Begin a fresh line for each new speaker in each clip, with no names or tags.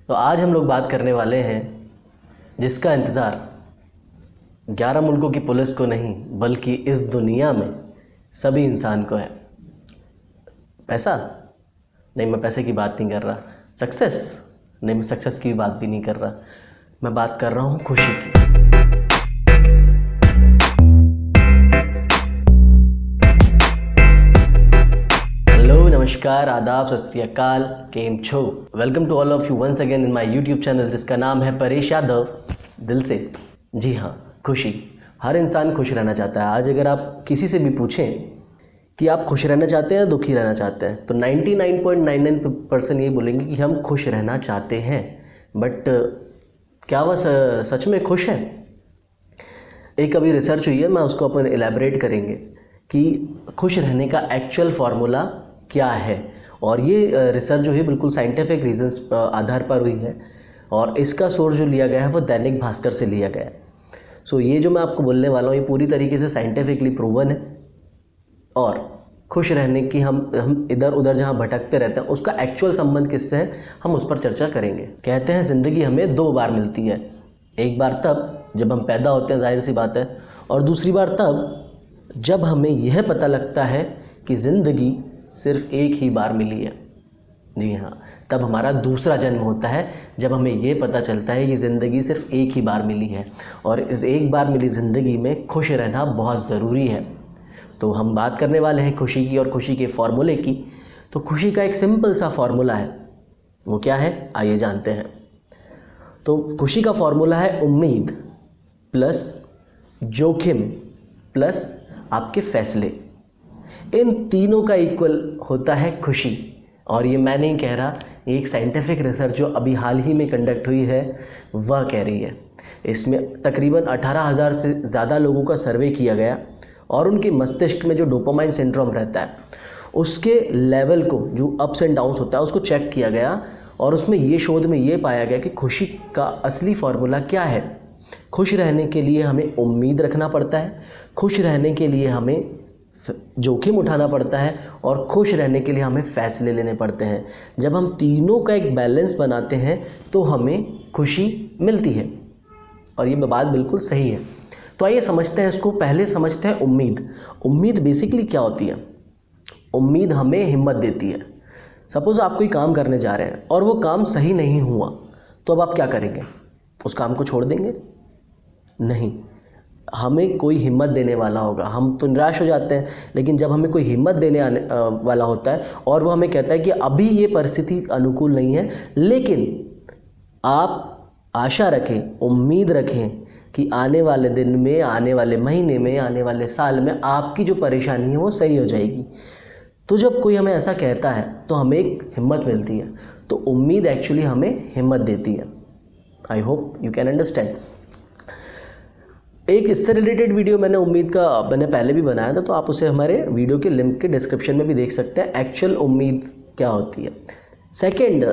तो आज हम लोग बात करने वाले हैं जिसका इंतज़ार 11 मुल्कों की पुलिस को नहीं बल्कि इस दुनिया में सभी इंसान को है। पैसा नहीं, मैं पैसे की बात नहीं कर रहा। सक्सेस नहीं, मैं सक्सेस की बात भी नहीं कर रहा। मैं बात कर रहा हूँ खुशी की। नमस्कार, आदाब, सत श्री अकाल, केम छो। Welcome to all of you once again in my YouTube channel जिसका नाम है परेश यादव दिल से। जी हाँ, खुशी। हर इंसान खुश रहना चाहता है। आज अगर आप किसी से भी पूछें कि आप खुश रहना चाहते हैं या दुखी रहना चाहते हैं तो 99.99% ये बोलेंगे कि हम खुश रहना चाहते हैं। बट क्या वह सच में खुश हैं? एक अभी रिसर्च हुई है, मैं उसको अपन एलैबोरेट करेंगे कि खुश रहने का एक्चुअल फार्मूला क्या है। और ये रिसर्च जो है बिल्कुल साइंटिफिक रीजंस आधार पर हुई है और इसका सोर्स जो लिया गया है वो दैनिक भास्कर से लिया गया है। सो ये जो मैं आपको बोलने वाला हूँ ये पूरी तरीके से साइंटिफिकली प्रूवन है। और खुश रहने की हम इधर उधर जहाँ भटकते रहते हैं उसका एक्चुअल संबंध किससे है, हम उस पर चर्चा करेंगे। कहते हैं ज़िंदगी हमें 2 बार मिलती है। एक बार तब जब हम पैदा होते हैं, जाहिर सी बात है, और दूसरी बार तब जब हमें यह पता लगता है कि ज़िंदगी सिर्फ एक ही बार मिली है। जी हाँ, तब हमारा दूसरा जन्म होता है जब हमें ये पता चलता है कि ज़िंदगी सिर्फ एक ही बार मिली है और इस एक बार मिली ज़िंदगी में खुश रहना बहुत ज़रूरी है। तो हम बात करने वाले हैं खुशी की और खुशी के फॉर्मूले की। तो खुशी का एक सिंपल सा फॉर्मूला है, वो क्या है आइए जानते हैं। तो खुशी का फॉर्मूला है उम्मीद प्लस जोखिम प्लस आपके फैसले। इन तीनों का इक्वल होता है खुशी। और ये मैं नहीं कह रहा, एक साइंटिफिक रिसर्च जो अभी हाल ही में कंडक्ट हुई है वह कह रही है। इसमें तकरीबन 18,000 से ज़्यादा लोगों का सर्वे किया गया और उनके मस्तिष्क में जो डोपामाइन सिंड्रोम रहता है उसके लेवल को, जो अप्स एंड डाउन्स होता है, उसको चेक किया गया और उसमें ये शोध में ये पाया गया कि खुशी का असली फार्मूला क्या है। खुश रहने के लिए हमें उम्मीद रखना पड़ता है, खुश रहने के लिए हमें जोखिम उठाना पड़ता है और खुश रहने के लिए हमें फैसले लेने पड़ते हैं। जब हम तीनों का एक बैलेंस बनाते हैं तो हमें खुशी मिलती है। और ये बात बिल्कुल सही है। तो आइए समझते हैं इसको। पहले समझते हैं उम्मीद। उम्मीद बेसिकली क्या होती है? उम्मीद हमें हिम्मत देती है। सपोज़ आप कोई काम करने जा रहे हैं और वो काम सही नहीं हुआ तो अब आप क्या करेंगे? उस काम को छोड़ देंगे? नहीं, हमें कोई हिम्मत देने वाला होगा। हम तो निराश हो जाते हैं, लेकिन जब हमें कोई हिम्मत देने वाला होता है और वो हमें कहता है कि अभी ये परिस्थिति अनुकूल नहीं है, लेकिन आप आशा रखें, उम्मीद रखें कि आने वाले दिन में, आने वाले महीने में, आने वाले साल में आपकी जो परेशानी है वो सही हो जाएगी। तो जब कोई हमें ऐसा कहता है तो हमें एक हिम्मत मिलती है। तो उम्मीद एक्चुअली हमें हिम्मत देती है। I hope you can understand. एक इससे रिलेटेड वीडियो मैंने पहले भी बनाया था, तो आप उसे हमारे वीडियो के लिंक के डिस्क्रिप्शन में भी देख सकते हैं, एक्चुअल उम्मीद क्या होती है। सेकंड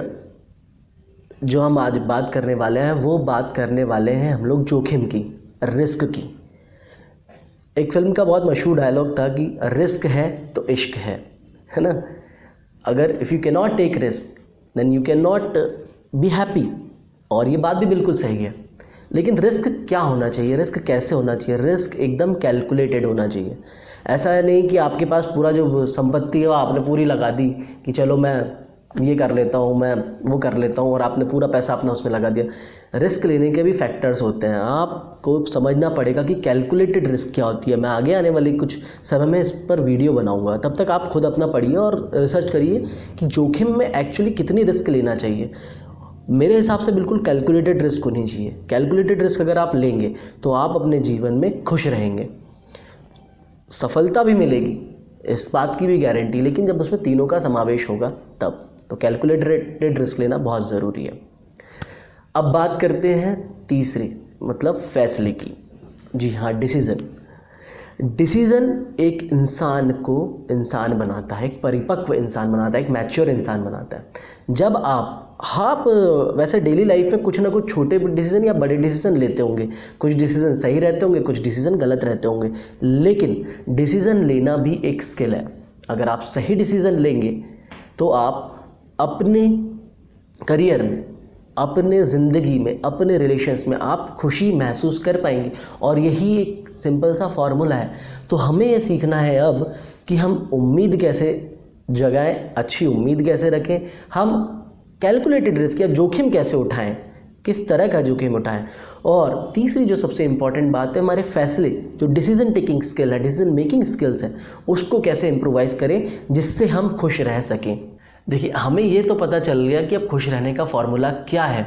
जो हम आज बात करने वाले हैं वो बात करने वाले हैं हम लोग जोखिम की, रिस्क की। एक फिल्म का बहुत मशहूर डायलॉग था कि रिस्क है तो इश्क है ना। अगर if you can not take risk then you can not be happy. और ये बात भी बिल्कुल सही है। लेकिन रिस्क क्या होना चाहिए, रिस्क कैसे होना चाहिए? रिस्क एकदम कैलकुलेटेड होना चाहिए। ऐसा नहीं कि आपके पास पूरा जो संपत्ति है वो आपने पूरी लगा दी कि चलो मैं ये कर लेता हूँ, मैं वो कर लेता हूँ, और आपने पूरा पैसा अपना उसमें लगा दिया। रिस्क लेने के भी फैक्टर्स होते हैं, आपको समझना पड़ेगा कि कैलकुलेटेड रिस्क क्या होती है। मैं आगे आने वाले कुछ समय में इस पर वीडियो बनाऊँगा, तब तक आप खुद अपना पढ़िए और रिसर्च करिए कि जोखिम में एक्चुअली कितनी रिस्क लेना चाहिए। मेरे हिसाब से बिल्कुल कैलकुलेटेड रिस्क होनी चाहिए। कैलकुलेटेड रिस्क अगर आप लेंगे तो आप अपने जीवन में खुश रहेंगे, सफलता भी मिलेगी, इस बात की भी गारंटी, लेकिन जब उसमें तीनों का समावेश होगा तब। तो कैलकुलेटेड रिस्क लेना बहुत ज़रूरी है। अब बात करते हैं तीसरी, मतलब फैसले की। जी हाँ, डिसीज़न एक इंसान को इंसान बनाता है, एक परिपक्व इंसान बनाता है, एक मैच्योर इंसान बनाता है। जब आप वैसे डेली लाइफ में कुछ ना कुछ छोटे डिसीज़न या बड़े डिसीज़न लेते होंगे, कुछ डिसीज़न सही रहते होंगे, कुछ डिसीज़न गलत रहते होंगे, लेकिन डिसीज़न लेना भी एक स्किल है। अगर आप सही डिसीज़न लेंगे तो आप अपने करियर में अपने ज़िंदगी में, अपने रिलेशंस में आप खुशी महसूस कर पाएंगे। और यही एक सिंपल सा फॉर्मूला है। तो हमें ये सीखना है अब कि हम उम्मीद कैसे जगाएं, अच्छी उम्मीद कैसे रखें, हम कैलकुलेटेड रिस्क या जोखिम कैसे उठाएं, किस तरह का जोखिम उठाएं। और तीसरी जो सबसे इम्पॉर्टेंट बात है, हमारे फैसले, जो डिसीजन टेकिंग स्किल है, डिसीजन मेकिंग स्किल्स है, उसको कैसे इम्प्रोवाइज़ करें जिससे हम खुश रह सकें। देखिए, हमें ये तो पता चल गया कि अब खुश रहने का फॉर्मूला क्या है।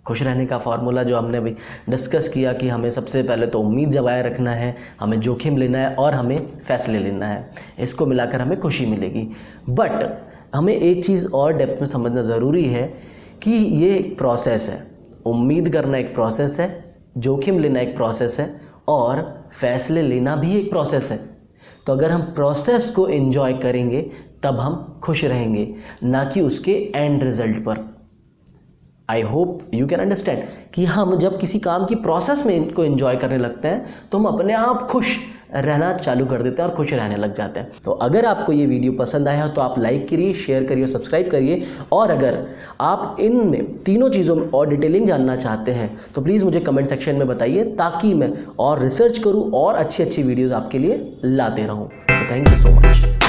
खुश रहने का फॉर्मूला जो हमने अभी डिस्कस किया कि हमें सबसे पहले तो उम्मीद जगाए रखना है, हमें जोखिम लेना है और हमें फैसले लेना है। इसको मिलाकर हमें खुशी मिलेगी। बट हमें एक चीज़ और डेप्थ में समझना ज़रूरी है कि ये एक प्रोसेस है। उम्मीद करना एक प्रोसेस है, जोखिम लेना एक प्रोसेस है और फैसले लेना भी एक प्रोसेस है। तो अगर हम प्रोसेस को एंजॉय करेंगे तब हम खुश रहेंगे, ना कि उसके एंड रिजल्ट पर। I hope you can understand कि हम जब किसी काम की प्रोसेस में इनको एंजॉय करने लगते हैं तो हम अपने आप खुश रहना चालू कर देते हैं और खुश रहने लग जाते हैं। तो अगर आपको ये वीडियो पसंद आया हो तो आप लाइक करिए, शेयर करिए, सब्सक्राइब करिए। और अगर आप इनमें तीनों चीज़ों में और डिटेलिंग जानना चाहते हैं तो प्लीज़ मुझे कमेंट सेक्शन में बताइए, ताकि मैं और रिसर्च करूँ और अच्छी अच्छी वीडियोज़ आपके लिए लाते रहूँ। Thank you so much.